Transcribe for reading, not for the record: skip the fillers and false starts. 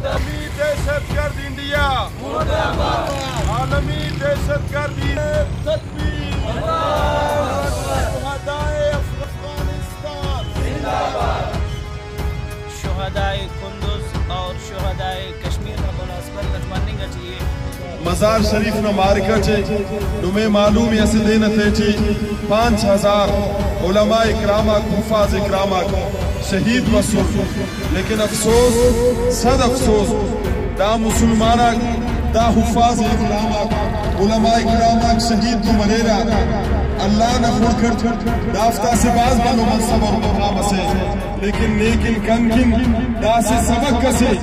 عالمی دہشت گرد انڈیا عالمی دہشت گرد تکبیر شہدائے افغانستان شہدائے کندوز اور شہدائے کشمیر کا مناسبت رکھوانے کا چاہیے مزار شریف نہ مارکا چھے نمیں معلوم یا سدین تھے چھے 5000 علماء اکرامہ حفاظ اکرامہ شہید وصول لیکن افسوس صد افسوس دا مسلمانہ دا حفاظ اکرامہ علماء اکرامہ شہید کو مریرہ اللہ نہ خود کر دافتہ سے باز بنو منصب اور مقام سے لیکن کن دا سے سبق کسے